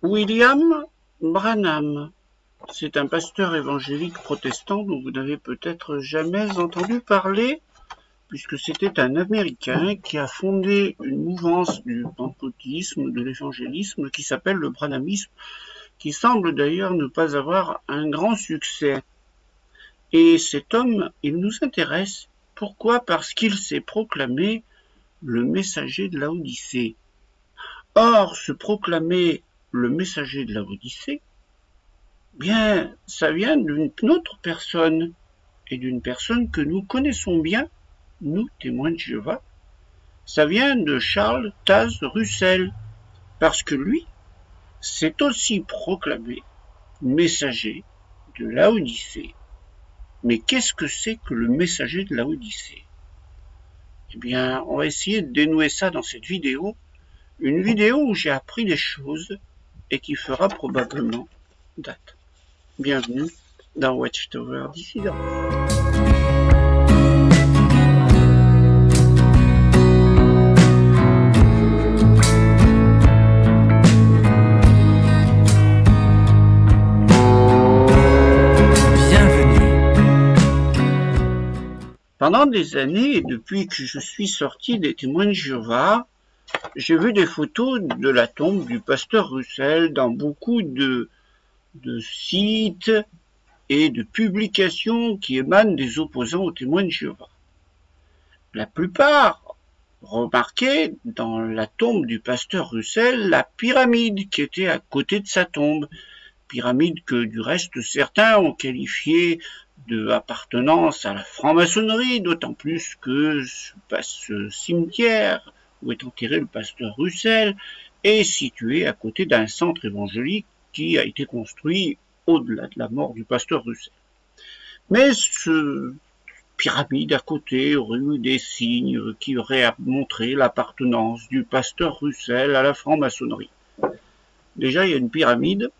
William Branham, c'est un pasteur évangélique protestant dont vous n'avez peut-être jamais entendu parler, puisque c'était un Américain qui a fondé une mouvance du pentecôtisme, de l'évangélisme, qui s'appelle le branhamisme, qui semble d'ailleurs ne pas avoir un grand succès. Et cet homme, il nous intéresse. Pourquoi? Parce qu'il s'est proclamé le messager de Laodicée. Or, se proclamer le messager de Laodicée, bien, ça vient d'une autre personne, et d'une personne que nous connaissons bien, nous, témoins de Jéhovah. Ça vient de Charles Taze Russell, parce que lui s'est aussi proclamé messager de Laodicée. Mais qu'est-ce que c'est que le messager de Laodicée? Eh bien, on va essayer de dénouer ça dans cette vidéo, une vidéo où j'ai appris des choses et qui fera probablement date. Bienvenue dans Watchtower Dissident. Pendant des années, et depuis que je suis sorti des Témoins de Jéhovah, j'ai vu des photos de la tombe du pasteur Russell dans beaucoup de sites et de publications qui émanent des opposants aux Témoins de Jéhovah. La plupart remarquaient dans la tombe du pasteur Russell la pyramide qui était à côté de sa tombe, pyramide que du reste certains ont qualifiée de appartenance à la franc-maçonnerie, d'autant plus que ce cimetière où est enterré le pasteur Russell est situé à côté d'un centre évangélique qui a été construit au-delà de la mort du pasteur Russell. Mais ce pyramide à côté aurait eu des signes qui auraient montré l'appartenance du pasteur Russell à la franc-maçonnerie. Déjà, il y a une pyramide,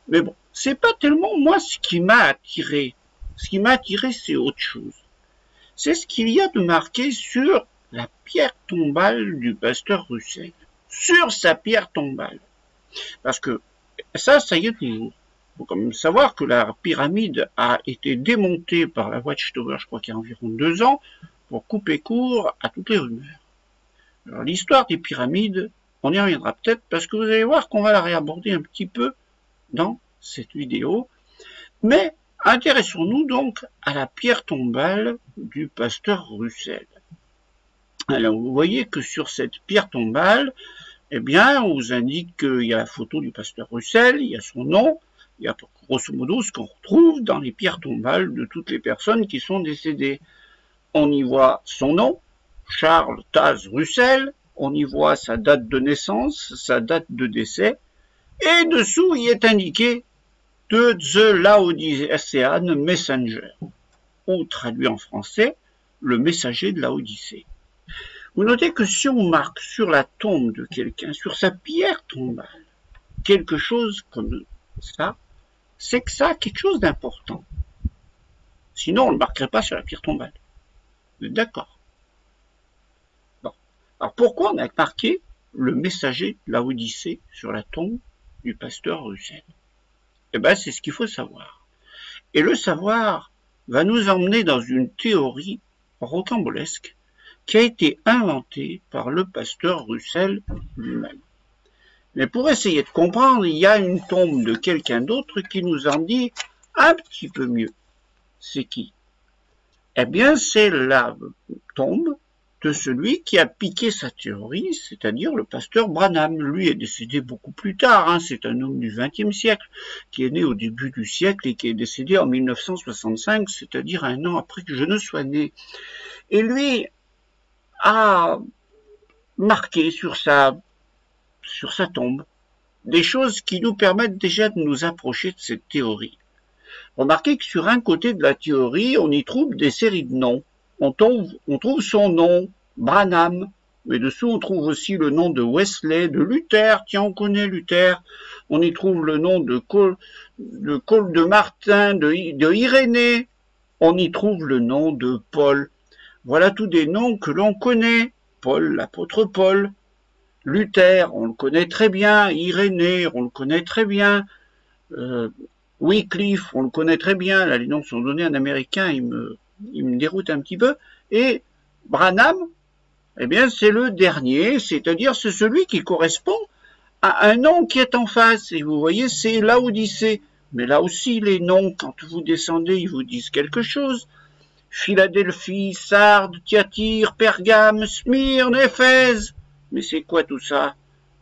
mais bon, c'est pas tellement moi ce qui m'a attiré. Ce qui m'a attiré, c'est autre chose. C'est ce qu'il y a de marqué sur la pierre tombale du pasteur Russell. Sur sa pierre tombale. Parce que ça y est toujours. Il faut quand même savoir que la pyramide a été démontée par la Watchtower, je crois qu'il y a environ 2 ans, pour couper court à toutes les rumeurs. Alors l'histoire des pyramides, on y reviendra peut-être, parce que vous allez voir qu'on va la réaborder un petit peu dans cette vidéo. Mais intéressons-nous donc à la pierre tombale du pasteur Russell. Alors, vous voyez que sur cette pierre tombale, eh bien, on vous indique qu'il y a la photo du pasteur Russell, il y a son nom, il y a grosso modo ce qu'on retrouve dans les pierres tombales de toutes les personnes qui sont décédées. On y voit son nom, Charles Taze Russell, on y voit sa date de naissance, sa date de décès, et dessous, il est indiqué de The Laodicean Messenger, ou traduit en français, le messager de Laodicée. Vous notez que si on marque sur la tombe de quelqu'un, sur sa pierre tombale, quelque chose comme ça, c'est que ça a quelque chose d'important. Sinon, on ne le marquerait pas sur la pierre tombale. Vous êtes d'accord? Bon. Alors pourquoi on a marqué le messager de Laodicée sur la tombe du pasteur Russell? Eh bien, c'est ce qu'il faut savoir. Et le savoir va nous emmener dans une théorie rocambolesque qui a été inventée par le pasteur Russell lui-même. Mais pour essayer de comprendre, il y a une tombe de quelqu'un d'autre qui nous en dit un petit peu mieux. C'est qui? Eh bien, c'est la tombe de celui qui a piqué sa théorie, c'est-à-dire le pasteur Branham. Lui est décédé beaucoup plus tard, c'est un homme du XXe siècle, qui est né au début du siècle et qui est décédé en 1965, c'est-à-dire 1 an après que je ne sois né. Et lui a marqué sur sa tombe des choses qui nous permettent déjà de nous approcher de cette théorie. Remarquez que sur un côté de la théorie, on y trouve des séries de noms. On trouve son nom, Branham, mais dessous on trouve aussi le nom de Wesley, de Luther, tiens on connaît Luther, on y trouve le nom de Cole de Martin, de Irénée, on y trouve le nom de Paul. Voilà tous des noms que l'on connaît, Paul, l'apôtre Paul. Luther, on le connaît très bien. Irénée, on le connaît très bien. Wycliffe, on le connaît très bien. Là, les noms sont donnés en américain, il me déroute un petit peu. Et Branham, eh bien, c'est le dernier, c'est-à-dire c'est celui qui correspond à un nom qui est en face. Et vous voyez, c'est Laodicée. Mais là aussi, les noms, quand vous descendez, ils vous disent quelque chose. Philadelphie, Sardes, Thyatire, Pergame, Smyrne, Éphèse. Mais c'est quoi tout ça?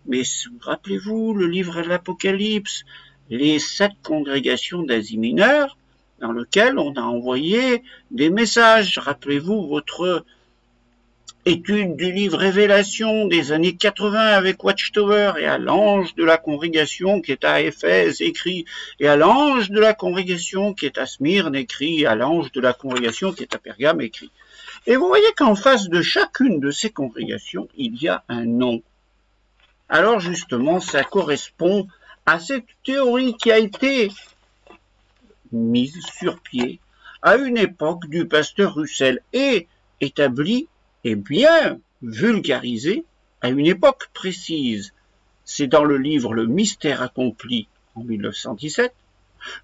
Mais rappelez-vous, le livre de l'Apocalypse, les 7 congrégations d'Asie mineure, dans lequel on a envoyé des messages. Rappelez-vous votre étude du livre Révélation des années 80 avec Watchtower, et à l'ange de la congrégation qui est à Éphèse écrit, et à l'ange de la congrégation qui est à Smyrne écrit, et à l'ange de la congrégation qui est à Pergame écrit. Et vous voyez qu'en face de chacune de ces congrégations, il y a un nom. Alors justement, ça correspond à cette théorie qui a été mise sur pied à une époque du pasteur Russell et établie et bien vulgarisée à une époque précise. C'est dans le livre Le Mystère accompli en 1917,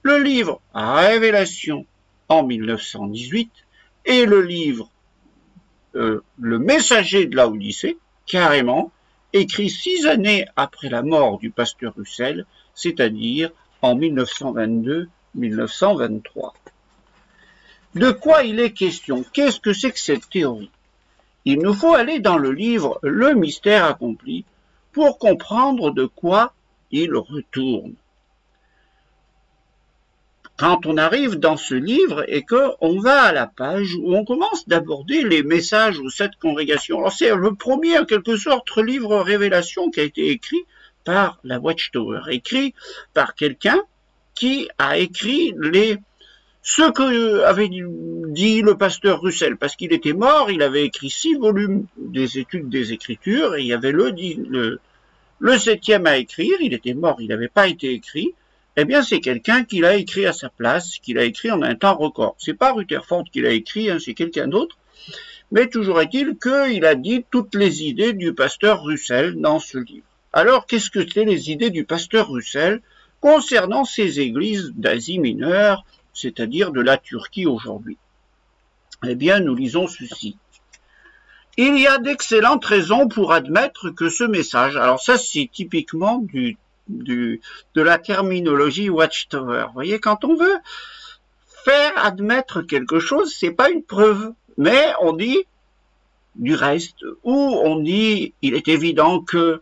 le livre Révélation en 1918 et le livre Le Messager de Laodicée, carrément, écrit 6 années après la mort du pasteur Russell, c'est-à-dire en 1922-1923. De quoi il est question? Qu'est-ce que c'est que cette théorie? Il nous faut aller dans le livre Le Mystère accompli pour comprendre de quoi il retourne. Quand on arrive dans ce livre et qu'on va à la page où on commence d'aborder les messages aux 7 congrégations. Alors c'est le premier, en quelque sorte, livre Révélation qui a été écrit par la Watchtower, écrit par quelqu'un qui a écrit ce que avait dit le pasteur Russell, parce qu'il était mort, il avait écrit 6 volumes des études des Écritures, et il y avait le 7e à écrire, il était mort, il n'avait pas été écrit. Eh bien, c'est quelqu'un qui l'a écrit à sa place, qui l'a écrit en un temps record. C'est pas Rutherford qui l'a écrit, hein, c'est quelqu'un d'autre. Mais toujours est-il qu'il a dit toutes les idées du pasteur Russell dans ce livre. Alors, qu'est-ce que c'est les idées du pasteur Russell concernant ces églises d'Asie mineure, c'est-à-dire de la Turquie aujourd'hui? Eh bien, nous lisons ceci. Il y a d'excellentes raisons pour admettre que ce message, alors ça c'est typiquement de la terminologie Watchtower. Vous voyez, quand on veut faire admettre quelque chose, c'est pas une preuve, mais on dit du reste, ou on dit il est évident que,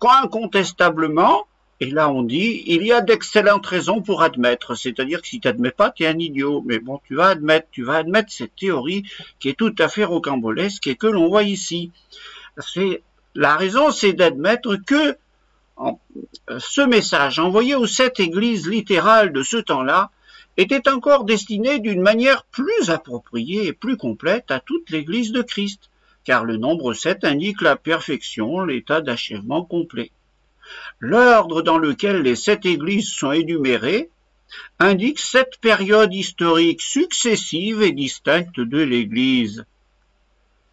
incontestablement, et là on dit il y a d'excellentes raisons pour admettre, c'est-à-dire que si tu n'admets pas, tu es un idiot, mais bon, tu vas admettre cette théorie qui est tout à fait rocambolesque et que l'on voit ici. La raison, c'est d'admettre que ce message envoyé aux 7 églises littérales de ce temps-là était encore destiné d'une manière plus appropriée et plus complète à toute l'église de Christ, car le nombre 7 indique la perfection, l'état d'achèvement complet. L'ordre dans lequel les 7 églises sont énumérées indique 7 périodes historiques successives et distinctes de l'église.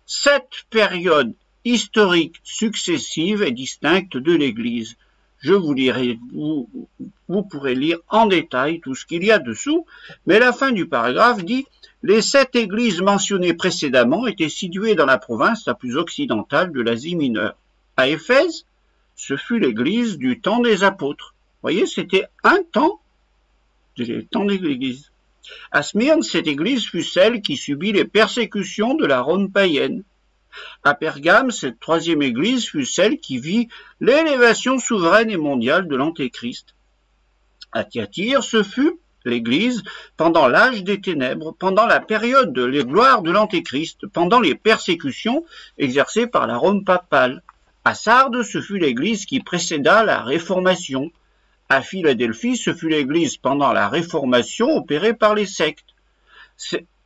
7 périodes historiques successives et distinctes de l'Église. Je vous lirai, vous pourrez lire en détail tout ce qu'il y a dessous, mais la fin du paragraphe dit « Les 7 églises mentionnées précédemment étaient situées dans la province la plus occidentale de l'Asie mineure. À Éphèse, ce fut l'église du temps des apôtres. » Vous voyez, c'était un temps, le temps de l'Église. À Smyrne, cette église fut celle qui subit les persécutions de la Rome païenne. À Pergame, cette 3e église fut celle qui vit l'élévation souveraine et mondiale de l'Antéchrist. À Thyatire, ce fut l'église pendant l'âge des ténèbres, pendant la période de la gloire de l'Antéchrist, pendant les persécutions exercées par la Rome papale. À Sardes, ce fut l'église qui précéda la Réformation. À Philadelphie, ce fut l'église pendant la Réformation opérée par les sectes.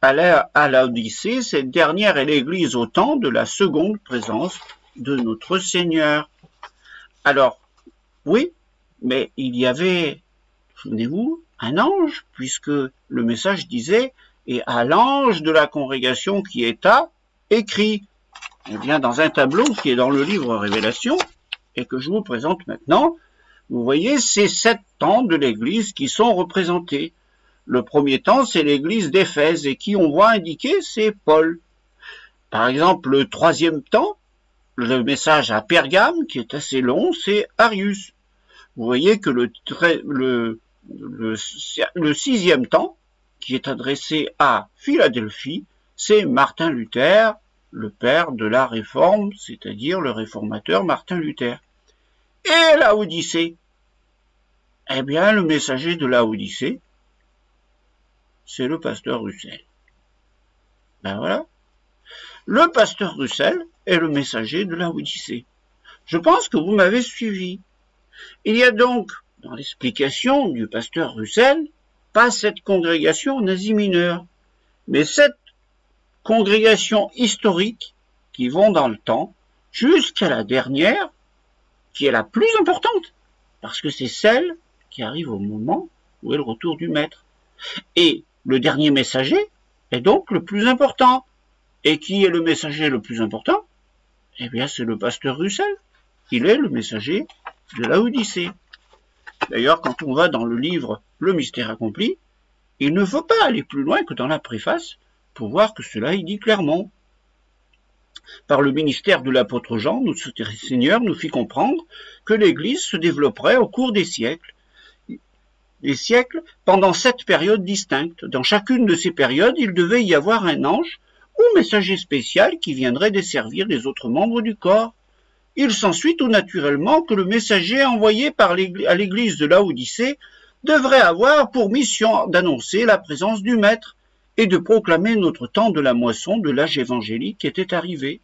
À Laodicée, cette dernière est l'église au temps de la seconde présence de notre Seigneur. Alors, oui, mais il y avait, souvenez-vous, un ange, puisque le message disait « Et à l'ange de la congrégation qui est à écrit ». Eh bien, dans un tableau qui est dans le livre Révélation, et que je vous présente maintenant, vous voyez, c'est 7 temps de l'Église qui sont représentés. Le premier temps, c'est l'Église d'Éphèse, et qui on voit indiqué, c'est Paul. Par exemple, le troisième temps, le message à Pergame, qui est assez long, c'est Arius. Vous voyez que le sixième temps, qui est adressé à Philadelphie, c'est Martin Luther, le père de la Réforme, c'est-à-dire le réformateur Martin Luther. Et la Odyssée, eh bien, le messager de la Odyssée, c'est le pasteur Russell. Ben voilà. Le pasteur Russell est le messager de la Odyssée. Je pense que vous m'avez suivi. Il y a donc, dans l'explication du pasteur Russell, pas cette congrégation en Asie mineure, mais cette congrégation historique qui vont dans le temps jusqu'à la dernière, qui est la plus importante, parce que c'est celle qui arrive au moment où est le retour du maître. Et le dernier messager est donc le plus important. Et qui est le messager le plus important? Eh bien, c'est le pasteur Russell. Il est le messager de la Odyssée. D'ailleurs, quand on va dans le livre Le Mystère accompli, il ne faut pas aller plus loin que dans la préface pour voir que cela est dit clairement. Par le ministère de l'apôtre Jean, notre Seigneur nous fit comprendre que l'Église se développerait au cours des siècles, pendant 7 périodes distinctes. Dans chacune de ces périodes, il devait y avoir un ange ou messager spécial qui viendrait desservir les autres membres du corps. Il s'ensuit tout naturellement que le messager envoyé à l'église de Laodicée devrait avoir pour mission d'annoncer la présence du Maître et de proclamer notre temps de la moisson de l'âge évangélique qui était arrivé.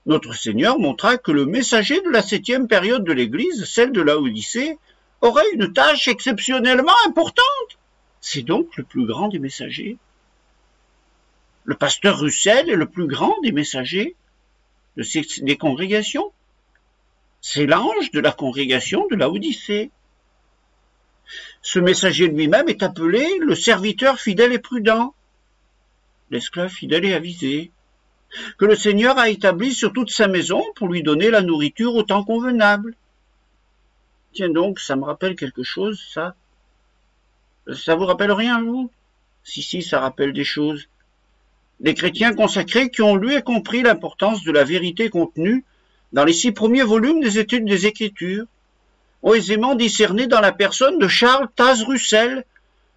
Notre Seigneur montra que le messager de la 7e période de l'Église, celle de Laodicée, aurait une tâche exceptionnellement importante. C'est donc le plus grand des messagers. Le pasteur Russell est le plus grand des messagers des congrégations. C'est l'ange de la congrégation de Laodicée. Ce messager lui-même est appelé le serviteur fidèle et prudent, l'esclave fidèle et avisé, que le Seigneur a établi sur toute sa maison pour lui donner la nourriture au temps convenable. Tiens donc, ça me rappelle quelque chose, ça. Ça vous rappelle rien, vous? Si, ça rappelle des choses. Les chrétiens consacrés qui ont lu et compris l'importance de la vérité contenue dans les 6 premiers volumes des études des Écritures ont aisément discerné dans la personne de Charles Taze Russell,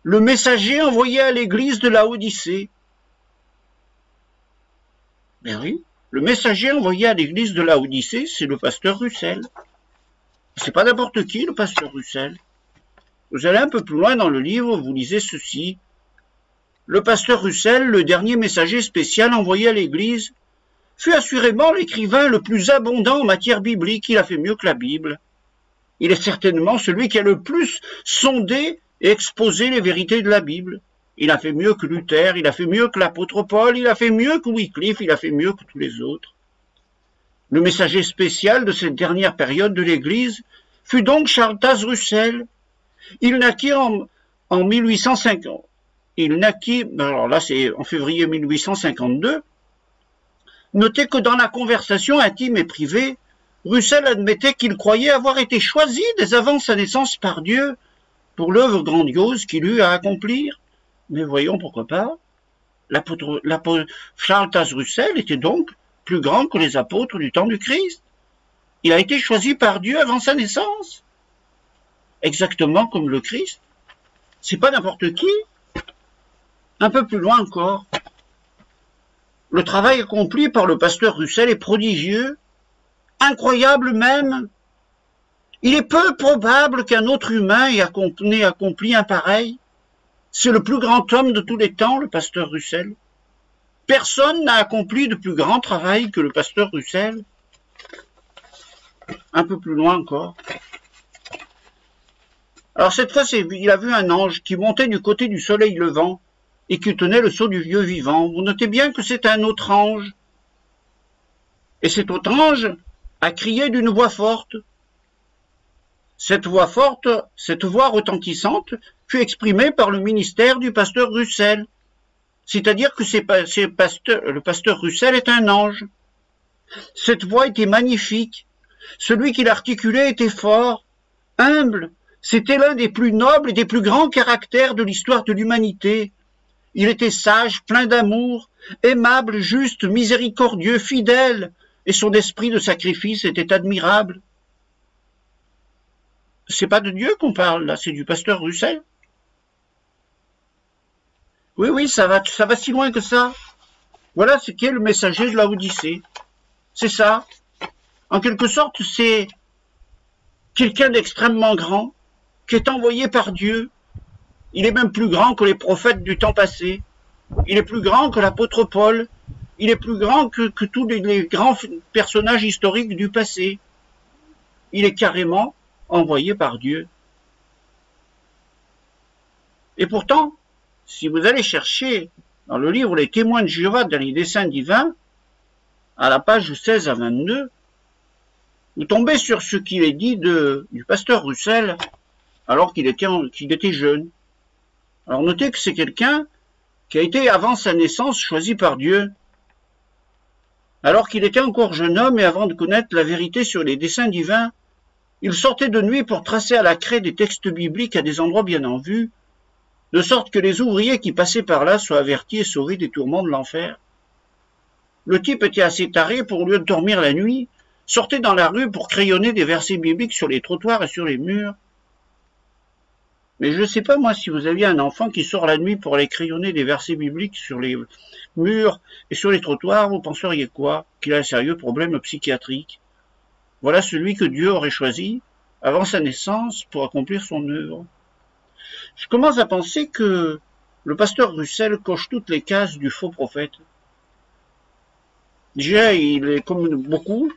le messager envoyé à l'église de Laodicée. Ben oui, le messager envoyé à l'église de Laodicée, c'est le pasteur Russell. C'est pas n'importe qui, le pasteur Russell. Vous allez un peu plus loin dans le livre, vous lisez ceci. Le pasteur Russell, le dernier messager spécial envoyé à l'église, fut assurément l'écrivain le plus abondant en matière biblique. Il a fait mieux que la Bible. Il est certainement celui qui a le plus sondé et exposé les vérités de la Bible. Il a fait mieux que Luther, il a fait mieux que l'apôtre Paul, il a fait mieux que Wycliffe, il a fait mieux que tous les autres. Le messager spécial de cette dernière période de l'Église fut donc Charles Taze Russell. Il naquit en 1850. Il naquit, alors là c'est en février 1852. Notez que dans la conversation intime et privée, Russell admettait qu'il croyait avoir été choisi dès avant sa naissance par Dieu pour l'œuvre grandiose qu'il eut à accomplir. Mais voyons pourquoi pas. L'apôtre Charles Taze Russell était donc plus grand que les apôtres du temps du Christ. Il a été choisi par Dieu avant sa naissance. Exactement comme le Christ. C'est pas n'importe qui. Un peu plus loin encore. Le travail accompli par le pasteur Russell est prodigieux, incroyable même. Il est peu probable qu'un autre humain ait accompli un pareil. C'est le plus grand homme de tous les temps, le pasteur Russell. Personne n'a accompli de plus grand travail que le pasteur Russell. Un peu plus loin encore. Alors cette fois, il a vu un ange qui montait du côté du soleil levant et qui tenait le sceau du Dieu vivant. Vous notez bien que c'est un autre ange. Et cet autre ange a crié d'une voix forte. Cette voix retentissante, fut exprimée par le ministère du pasteur Russell. C'est-à-dire que le pasteur Russell est un ange. Cette voix était magnifique. Celui qui l'articulait était fort, humble. C'était l'un des plus nobles et des plus grands caractères de l'histoire de l'humanité. Il était sage, plein d'amour, aimable, juste, miséricordieux, fidèle, et son esprit de sacrifice était admirable. C'est pas de Dieu qu'on parle, là, c'est du pasteur Russell. Oui, oui, ça va si loin que ça. Voilà ce qu'est le messager de la Odyssée. C'est ça. En quelque sorte, c'est quelqu'un d'extrêmement grand, qui est envoyé par Dieu. Il est même plus grand que les prophètes du temps passé. Il est plus grand que l'apôtre Paul. Il est plus grand que tous les grands personnages historiques du passé. Il est carrément envoyé par Dieu. Et pourtant, si vous allez chercher dans le livre Les Témoins de Jéhovah dans les desseins divins, à la page 16 à 22, vous tombez sur ce qu'il est dit du pasteur Russell alors qu'il était jeune. Alors notez que c'est quelqu'un qui a été avant sa naissance choisi par Dieu. Alors qu'il était encore jeune homme et avant de connaître la vérité sur les desseins divins, il sortait de nuit pour tracer à la craie des textes bibliques à des endroits bien en vue, de sorte que les ouvriers qui passaient par là soient avertis et sauvés des tourments de l'enfer. Le type était assez taré pour, au lieu de dormir la nuit, sortait dans la rue pour crayonner des versets bibliques sur les trottoirs et sur les murs. Mais je ne sais pas, moi, si vous aviez un enfant qui sort la nuit pour aller crayonner des versets bibliques sur les murs et sur les trottoirs, vous penseriez quoi? Qu'il a un sérieux problème psychiatrique. Voilà celui que Dieu aurait choisi, avant sa naissance, pour accomplir son œuvre. Je commence à penser que le pasteur Russell coche toutes les cases du faux prophète. Déjà, il est comme beaucoup,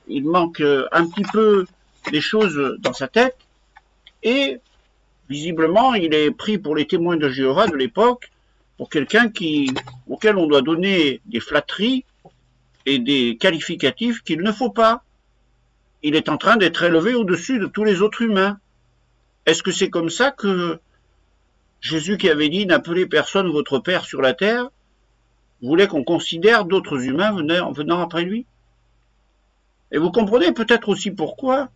il manque un petit peu des choses dans sa tête, et visiblement, il est pris pour les témoins de Jéhovah de l'époque, pour quelqu'un auquel on doit donner des flatteries et des qualificatifs qu'il ne faut pas. Il est en train d'être élevé au-dessus de tous les autres humains. Est-ce que c'est comme ça que Jésus, qui avait dit « N'appelez personne votre Père sur la terre », voulait qu'on considère d'autres humains venant après lui? Et vous comprenez peut-être aussi pourquoi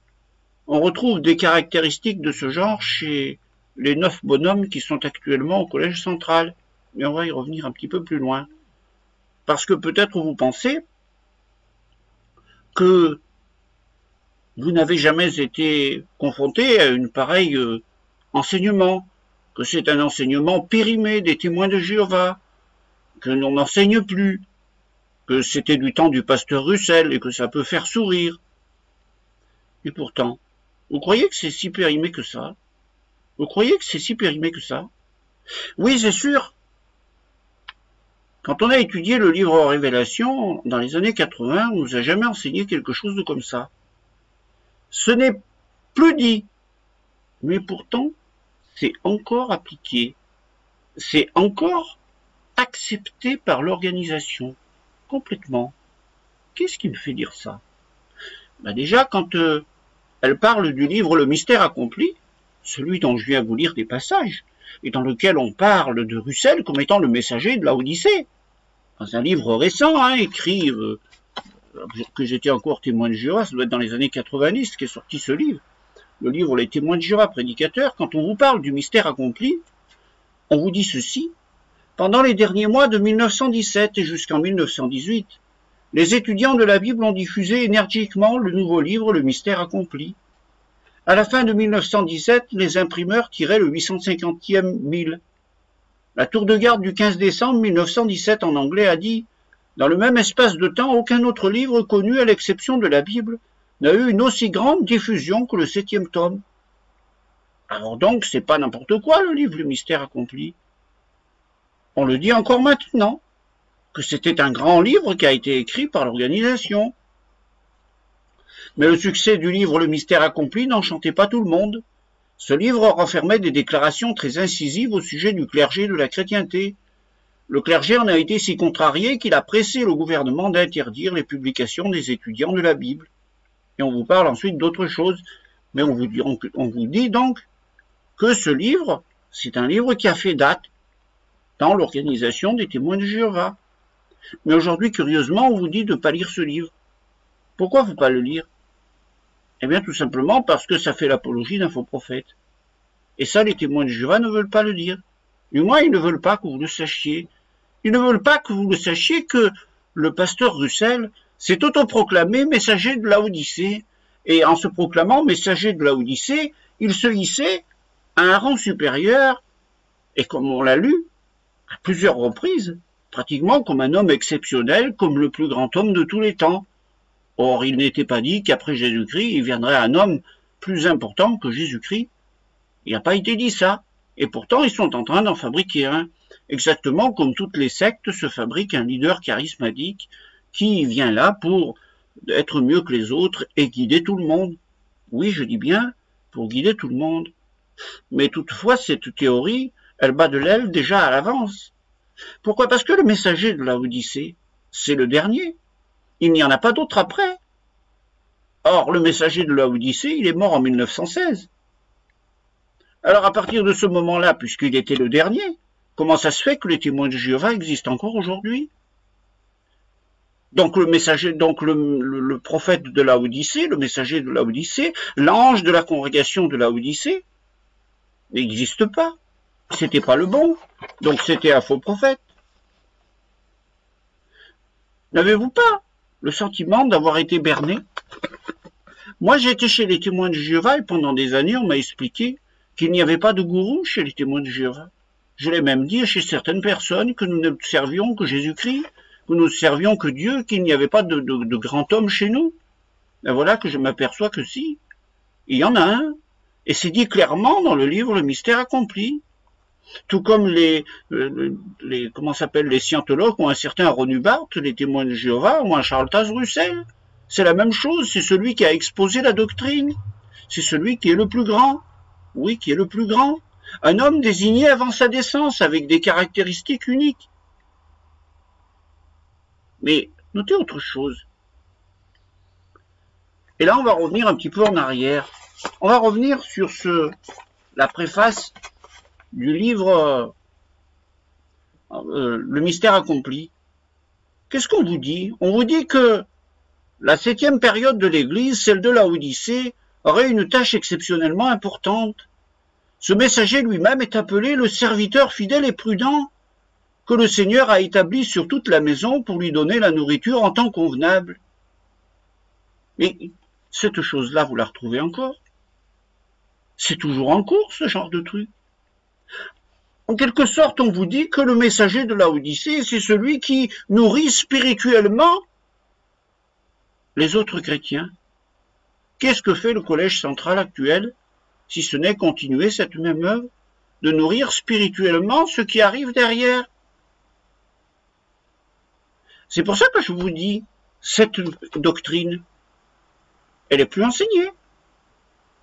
on retrouve des caractéristiques de ce genre chez les 9 bonhommes qui sont actuellement au Collège central. Mais on va y revenir un petit peu plus loin. Parce que peut-être vous pensez que vous n'avez jamais été confronté à une pareille enseignement, que c'est un enseignement périmé des témoins de Jéhovah, que l'on n'enseigne plus, que c'était du temps du pasteur Russell et que ça peut faire sourire. Et pourtant, vous croyez que c'est si périmé que ça? Vous croyez que c'est si périmé que ça? Oui, c'est sûr. Quand on a étudié le livre Révélation, dans les années 80, on nous a jamais enseigné quelque chose de comme ça. Ce n'est plus dit, mais pourtant, c'est encore appliqué. C'est encore accepté par l'organisation, complètement. Qu'est-ce qui me fait dire ça? Ben déjà, quand elle parle du livre Le Mystère accompli, celui dont je viens vous lire des passages, et dans lequel on parle de Russell comme étant le messager de la Odyssée, dans un livre récent, écrit, que j'étais encore témoin de Jéhovah, ça doit être dans les années 90 qu'est sorti ce livre, le livre Les Témoins de Jéhovah, prédicateurs. Quand on vous parle du mystère accompli, on vous dit ceci: pendant les derniers mois de 1917 et jusqu'en 1918, les étudiants de la Bible ont diffusé énergiquement le nouveau livre Le Mystère accompli. À la fin de 1917, les imprimeurs tiraient le 850e mille. La tour de garde du 15 décembre 1917 en anglais a dit « Dans le même espace de temps, aucun autre livre connu, à l'exception de la Bible, n'a eu une aussi grande diffusion que le 7e tome. » Alors donc, c'est pas n'importe quoi le livre Le Mystère accompli. On le dit encore maintenant, que c'était un grand livre qui a été écrit par l'organisation. Mais le succès du livre Le Mystère accompli n'enchantait pas tout le monde. Ce livre renfermait des déclarations très incisives au sujet du clergé et de la chrétienté. Le clergé en a été si contrarié qu'il a pressé le gouvernement d'interdire les publications des étudiants de la Bible. Et on vous parle ensuite d'autre chose, mais on vous dit donc que ce livre, c'est un livre qui a fait date dans l'organisation des témoins de Jéhovah. Mais aujourd'hui, curieusement, on vous dit de ne pas lire ce livre. Pourquoi il ne faut pas le lire? Eh bien, tout simplement parce que ça fait l'apologie d'un faux prophète. Et ça, les témoins de Jéhovah ne veulent pas le dire. Du moins, ils ne veulent pas que vous le sachiez. Ils ne veulent pas que vous le sachiez que le pasteur Russell s'est autoproclamé messager de Laodicée. Et en se proclamant messager de Laodicée, il se hissait à un rang supérieur, et comme on l'a lu, à plusieurs reprises, pratiquement comme un homme exceptionnel, comme le plus grand homme de tous les temps. Or, il n'était pas dit qu'après Jésus-Christ, il viendrait un homme plus important que Jésus-Christ. Il n'a pas été dit ça. Et pourtant, ils sont en train d'en fabriquer un. Exactement comme toutes les sectes se fabriquent un leader charismatique qui vient là pour être mieux que les autres et guider tout le monde. Oui, je dis bien, pour guider tout le monde. Mais toutefois, cette théorie, elle bat de l'aile déjà à l'avance. Pourquoi? Parce que le messager de Laodicée, c'est le dernier. Il n'y en a pas d'autre après. Or, le messager de Laodicée, il est mort en 1916. Alors, à partir de ce moment-là, puisqu'il était le dernier, comment ça se fait que les témoins de Jéhovah existent encore aujourd'hui? Donc, le messager, donc le prophète de Laodicée, le messager de Laodicée, l'ange de la congrégation de Laodicée, n'existe pas. C'était pas le bon. Donc, c'était un faux prophète. N'avez-vous pas le sentiment d'avoir été berné? Moi, j'ai été chez les témoins de Jéhovah et pendant des années, on m'a expliqué qu'il n'y avait pas de gourou chez les témoins de Jéhovah. Je l'ai même dit chez certaines personnes que nous ne servions que Jésus-Christ, que nous ne servions que Dieu, qu'il n'y avait pas de grand homme chez nous. Et voilà que je m'aperçois que si, il y en a un. Et c'est dit clairement dans le livre Le Mystère accompli. Tout comme les scientologues ont un certain Ron Barth, les témoins de Jéhovah ont un Charles Taze Russell. C'est la même chose, c'est celui qui a exposé la doctrine. C'est celui qui est le plus grand. Oui, qui est le plus grand. Un homme désigné avant sa naissance, avec des caractéristiques uniques. Mais notez autre chose. Et là, on va revenir un petit peu en arrière. On va revenir sur la préface du livre Le Mystère accompli. Qu'est-ce qu'on vous dit? On vous dit que la 7e période de l'Église, celle de Laodicée, aurait une tâche exceptionnellement importante. Ce messager lui-même est appelé le serviteur fidèle et prudent que le Seigneur a établi sur toute la maison pour lui donner la nourriture en temps convenable. Mais cette chose-là, vous la retrouvez encore? C'est toujours en cours, ce genre de truc. En quelque sorte, on vous dit que le messager de Laodicée, c'est celui qui nourrit spirituellement les autres chrétiens. Qu'est-ce que fait le collège central actuel, si ce n'est continuer cette même œuvre, de nourrir spirituellement ceux qui arrivent derrière? C'est pour ça que je vous dis, cette doctrine, elle est plus enseignée,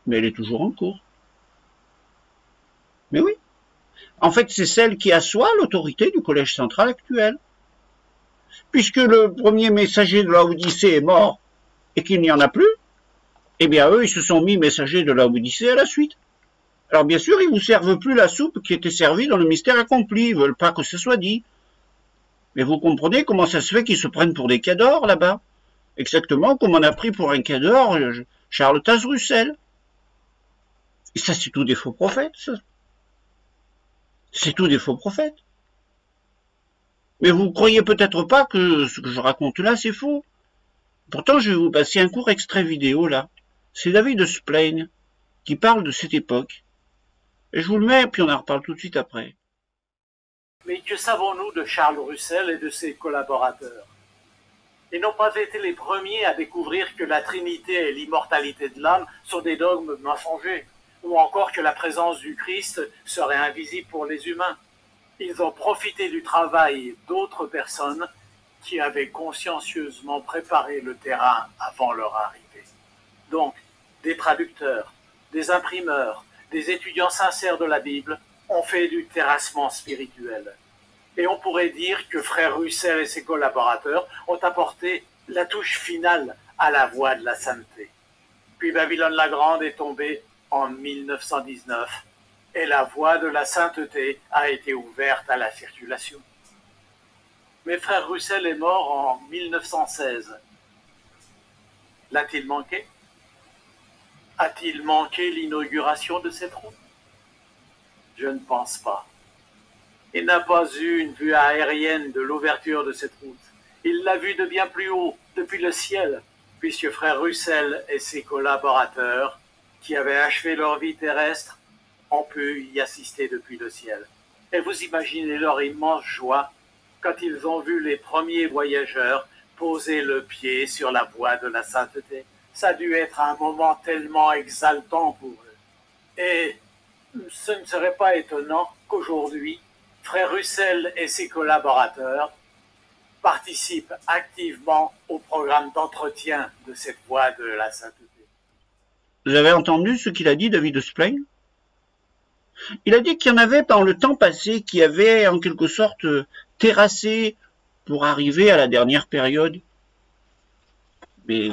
mais elle est toujours en cours. Mais oui. En fait, c'est celle qui assoit l'autorité du collège central actuel. Puisque le premier messager de Laodicée est mort et qu'il n'y en a plus, eh bien eux, ils se sont mis messagers de Laodicée à la suite. Alors bien sûr, ils ne vous servent plus la soupe qui était servie dans le mystère accompli, ils ne veulent pas que ce soit dit. Mais vous comprenez comment ça se fait qu'ils se prennent pour des cadors là-bas? Exactement comme on a pris pour un cador Charles Taze Russell. Et ça, c'est tout des faux prophètes, ça. C'est tout des faux prophètes. Mais vous ne croyez peut-être pas que ce que je raconte là, c'est faux. Pourtant, je vais vous passer un court extrait vidéo là. C'est David Splain qui parle de cette époque. Et je vous le mets, puis on en reparle tout de suite après. Mais que savons-nous de Charles Russell et de ses collaborateurs? Ils n'ont pas été les premiers à découvrir que la Trinité et l'immortalité de l'âme sont des dogmes mensongers, ou encore que la présence du Christ serait invisible pour les humains. Ils ont profité du travail d'autres personnes qui avaient consciencieusement préparé le terrain avant leur arrivée. Donc, des traducteurs, des imprimeurs, des étudiants sincères de la Bible ont fait du terrassement spirituel. Et on pourrait dire que frère Russell et ses collaborateurs ont apporté la touche finale à la voie de la sainteté. Puis Babylone la Grande est tombée en 1919 et la voie de la sainteté a été ouverte à la circulation. Mais frère Russell est mort en 1916. L'a-t-il manqué? A-t-il manqué l'inauguration de cette route? Je ne pense pas. Il n'a pas eu une vue aérienne de l'ouverture de cette route. Il l'a vue de bien plus haut, depuis le ciel, puisque frère Russell et ses collaborateurs, qui avaient achevé leur vie terrestre, ont pu y assister depuis le ciel. Et vous imaginez leur immense joie quand ils ont vu les premiers voyageurs poser le pied sur la voie de la sainteté. Ça a dû être un moment tellement exaltant pour eux. Et ce ne serait pas étonnant qu'aujourd'hui, frère Russell et ses collaborateurs participent activement au programme d'entretien de cette voie de la sainteté. Vous avez entendu ce qu'il a dit, David Splane? Il a dit qu'il y en avait dans le temps passé qui avaient en quelque sorte terrassé pour arriver à la dernière période. Mais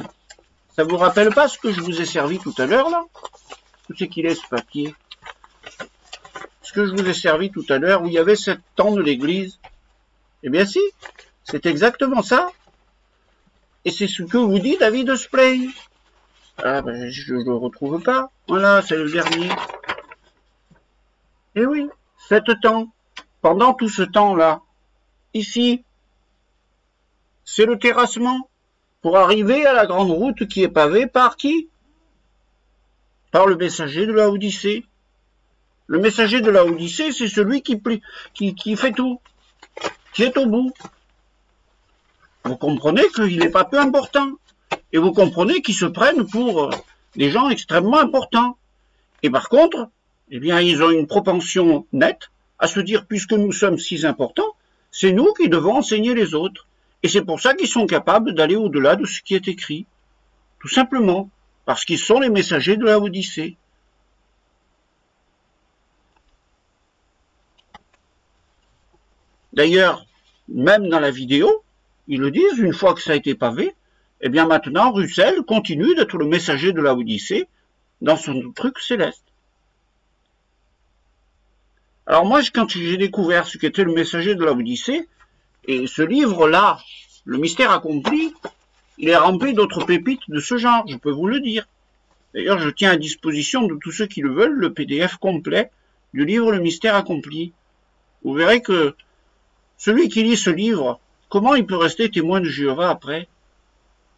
ça vous rappelle pas ce que je vous ai servi tout à l'heure là? Où c'est qu'il est ce papier? Ce que je vous ai servi tout à l'heure où il y avait 7 temps de l'église. Eh bien si, c'est exactement ça. Et c'est ce que vous dit David Splane. Ah ben je ne le retrouve pas. Voilà, c'est le dernier. Eh oui, 7 temps. Pendant tout ce temps-là, ici, c'est le terrassement pour arriver à la grande route qui est pavée par qui? Par le messager de la Odyssée. Le messager de la Odyssée, c'est celui qui fait tout, qui est au bout. Vous comprenez qu'il n'est pas peu important. Et vous comprenez qu'ils se prennent pour des gens extrêmement importants. Et par contre, eh bien, ils ont une propension nette à se dire, puisque nous sommes si importants, c'est nous qui devons enseigner les autres. Et c'est pour ça qu'ils sont capables d'aller au-delà de ce qui est écrit. Tout simplement, parce qu'ils sont les messagers de la Odyssée. D'ailleurs, même dans la vidéo, ils le disent, une fois que ça a été pavé, eh bien maintenant, Russell continue d'être le messager de la Odyssée dans son truc céleste. Alors moi, quand j'ai découvert ce qu'était le messager de la Odyssée, et ce livre-là, le mystère accompli, il est rempli d'autres pépites de ce genre, je peux vous le dire. D'ailleurs, je tiens à disposition de tous ceux qui le veulent, le PDF complet du livre Le mystère accompli. Vous verrez que celui qui lit ce livre, comment il peut rester témoin de Jéhovah après?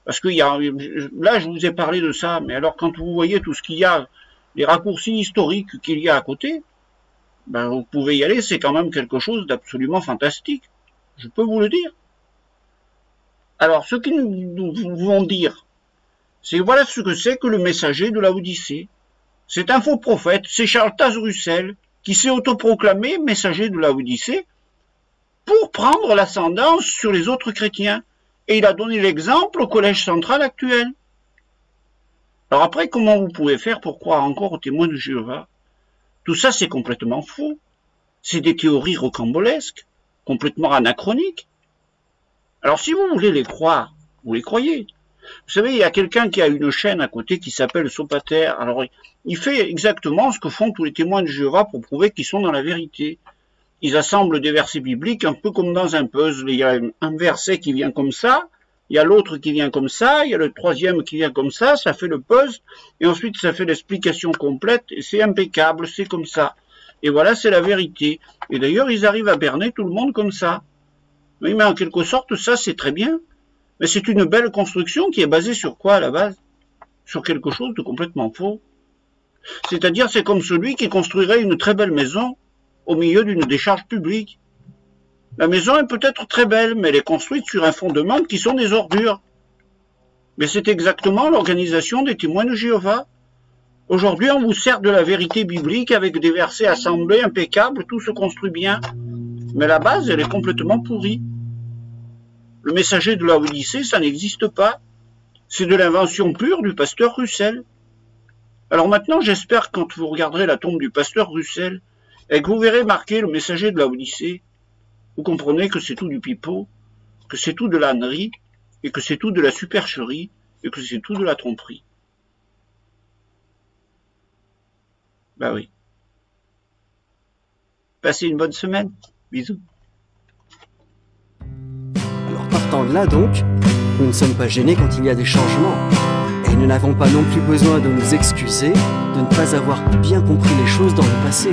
Parce que là, je vous ai parlé de ça, mais alors quand vous voyez tout ce qu'il y a, les raccourcis historiques qu'il y a à côté, ben vous pouvez y aller, c'est quand même quelque chose d'absolument fantastique. Je peux vous le dire. Alors, ce qu'ils nous vont dire, c'est voilà ce que c'est que le messager de la Odyssée. C'est un faux prophète, c'est Charles Taze Russell, qui s'est autoproclamé messager de la Odyssée pour prendre l'ascendance sur les autres chrétiens. Et il a donné l'exemple au collège central actuel. Alors après, comment vous pouvez faire pour croire encore aux témoins de Jéhovah? Tout ça, c'est complètement faux. C'est des théories rocambolesques, complètement anachroniques. Alors si vous voulez les croire, vous les croyez. Vous savez, il y a quelqu'un qui a une chaîne à côté qui s'appelle Sopater. Alors, il fait exactement ce que font tous les témoins de Jéhovah pour prouver qu'ils sont dans la vérité. Ils assemblent des versets bibliques un peu comme dans un puzzle. Il y a un verset qui vient comme ça, il y a l'autre qui vient comme ça, il y a le troisième qui vient comme ça fait le puzzle, et ensuite ça fait l'explication complète, et c'est impeccable, c'est comme ça. Et voilà, c'est la vérité. Et d'ailleurs, ils arrivent à berner tout le monde comme ça. Oui, mais en quelque sorte, ça c'est très bien. Mais c'est une belle construction qui est basée sur quoi à la base? Sur quelque chose de complètement faux. C'est-à-dire, c'est comme celui qui construirait une très belle maison au milieu d'une décharge publique. La maison est peut-être très belle, mais elle est construite sur un fondement qui sont des ordures. Mais c'est exactement l'organisation des témoins de Jéhovah. Aujourd'hui, on vous sert de la vérité biblique avec des versets assemblés, impeccables, tout se construit bien. Mais la base, elle est complètement pourrie. Le messager de la Odyssée, ça n'existe pas. C'est de l'invention pure du pasteur Russell. Alors maintenant, j'espère que quand vous regarderez la tombe du pasteur Russell, et que vous verrez marqué le messager de la Odyssée, vous comprenez que c'est tout du pipeau, que c'est tout de l'ânerie, et que c'est tout de la supercherie, et que c'est tout de la tromperie. Ben oui. Passez une bonne semaine. Bisous. Alors partant de là donc, nous ne sommes pas gênés quand il y a des changements. Et Nous n'avons pas non plus besoin de nous excuser de ne pas avoir bien compris les choses dans le passé.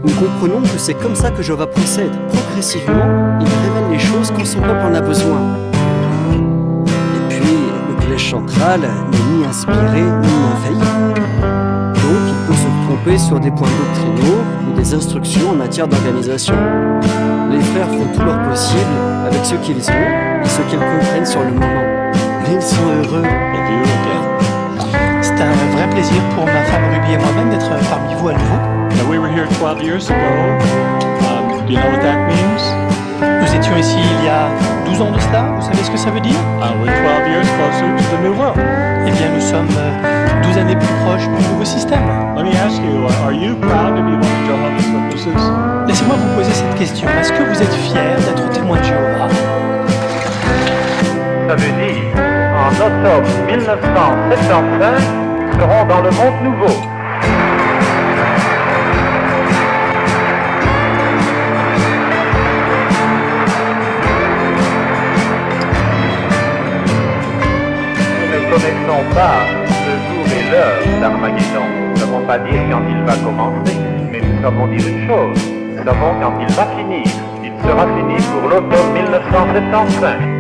Nous comprenons que c'est comme ça que Jéhovah procède. Progressivement, il révèle les choses quand son peuple en a besoin. Et puis, le collège central n'est ni inspiré ni infaillible. Donc, il peut se tromper sur des points doctrinaux ou des instructions en matière d'organisation. Les frères font tout leur possible avec ce qu'ils ont et ce qu'ils comprennent sur le moment. Mais ils sont heureux. C'est un vrai plaisir pour ma femme Ruby et moi-même d'être parmi vous à nouveau. We were here 12 years ago. Do you know what that means? Nous étions ici il y a 12 ans de cela. Vous savez ce que ça veut dire? We're 12 years closer to the new world. Eh bien, nous sommes 12 années plus proches du nouveau système. Let me ask you, are you proud to be one of Jehovah's Witnesses? Laissez-moi vous poser cette question. Est-ce que vous êtes fiers d'être témoin de Jéhovah? Ça veut dire, en octobre 1975, nous serons dans le monde nouveau. Nous ne connaissons pas le jour et l'heure d'Armageddon. Nous ne savons pas dire quand il va commencer, mais nous savons dire une chose. Nous savons quand il va finir. Il sera fini pour l'automne 1975.